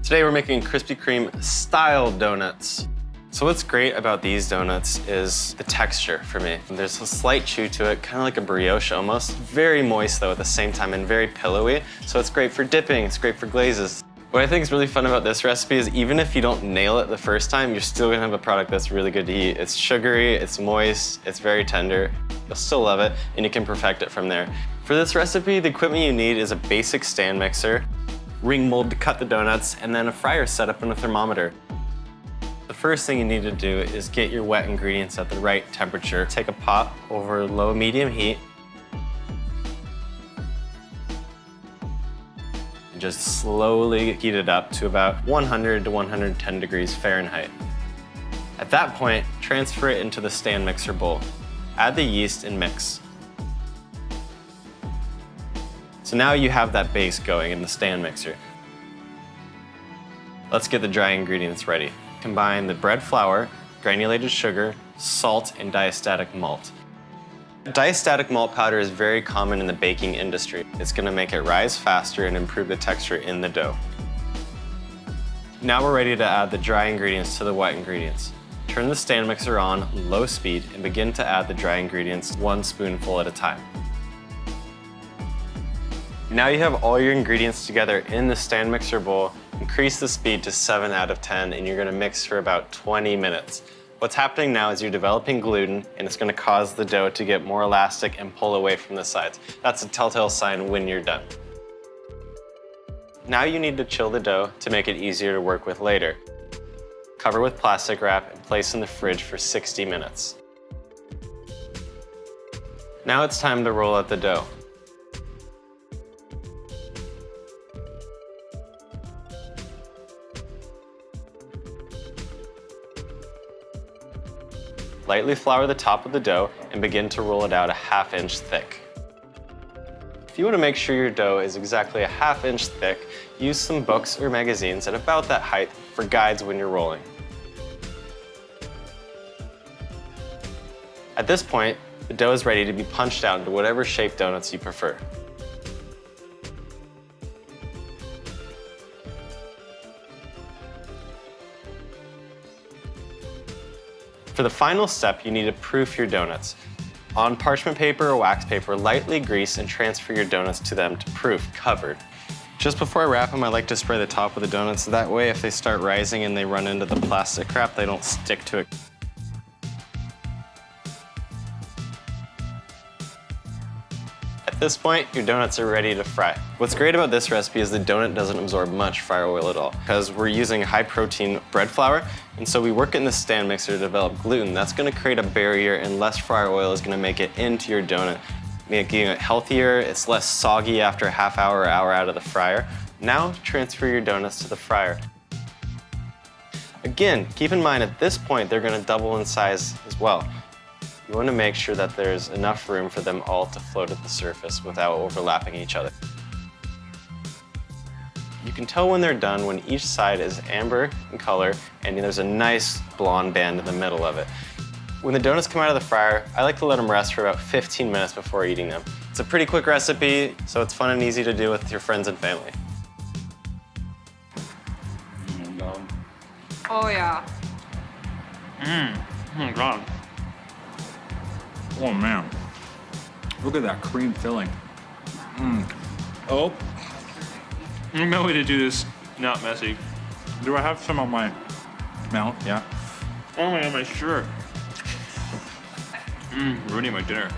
Today we're making Krispy Kreme style donuts. So what's great about these donuts is the texture for me. There's a slight chew to it, kind of like a brioche almost. Very moist though at the same time and very pillowy. So it's great for dipping, it's great for glazes. What I think is really fun about this recipe is even if you don't nail it the first time, you're still gonna have a product that's really good to eat. It's sugary, it's moist, it's very tender. You'll still love it and you can perfect it from there. For this recipe, the equipment you need is a basic stand mixer, ring mold to cut the donuts, and then a fryer setup and a thermometer. The first thing you need to do is get your wet ingredients at the right temperature. Take a pot over low-medium heat. And just slowly heat it up to about 100 to 110 degrees Fahrenheit. At that point, transfer it into the stand mixer bowl. Add the yeast and mix. So now you have that base going in the stand mixer. Let's get the dry ingredients ready. Combine the bread flour, granulated sugar, salt, and diastatic malt. Diastatic malt powder is very common in the baking industry. It's going to make it rise faster and improve the texture in the dough. Now we're ready to add the dry ingredients to the wet ingredients. Turn the stand mixer on low speed and begin to add the dry ingredients 1 spoonful at a time. Now you have all your ingredients together in the stand mixer bowl. Increase the speed to 7 out of 10 and you're gonna mix for about 20 minutes. What's happening now is you're developing gluten and it's gonna cause the dough to get more elastic and pull away from the sides. That's a telltale sign when you're done. Now you need to chill the dough to make it easier to work with later. Cover with plastic wrap and place in the fridge for 60 minutes. Now it's time to roll out the dough. Lightly flour the top of the dough and begin to roll it out a 1/2 inch thick. If you want to make sure your dough is exactly a 1/2 inch thick, use some books or magazines at about that height for guides when you're rolling. At this point, the dough is ready to be punched out into whatever shaped donuts you prefer. For the final step, you need to proof your donuts. On parchment paper or wax paper, lightly grease and transfer your donuts to them to proof, covered. Just before I wrap them, I like to spray the top of the donuts. That way, if they start rising and they run into the plastic wrap, they don't stick to it. At this point, your donuts are ready to fry. What's great about this recipe is the donut doesn't absorb much fryer oil at all because we're using high protein bread flour, and so we work in the stand mixer to develop gluten. That's gonna create a barrier and less fryer oil is gonna make it into your donut, making it healthier, it's less soggy after a 1/2 hour or hour out of the fryer. Now transfer your donuts to the fryer. Again, keep in mind at this point, they're gonna double in size as well. You want to make sure that there's enough room for them all to float at the surface without overlapping each other. You can tell when they're done when each side is amber in color and there's a nice blonde band in the middle of it. When the donuts come out of the fryer, I like to let them rest for about 15 minutes before eating them. It's a pretty quick recipe, so it's fun and easy to do with your friends and family. Oh yeah. Oh my God. Oh man. Look at that cream filling. Oh. There's no way to do this not messy. Do I have some on my mouth? Yeah. Oh my God, my shirt. Ruining my dinner.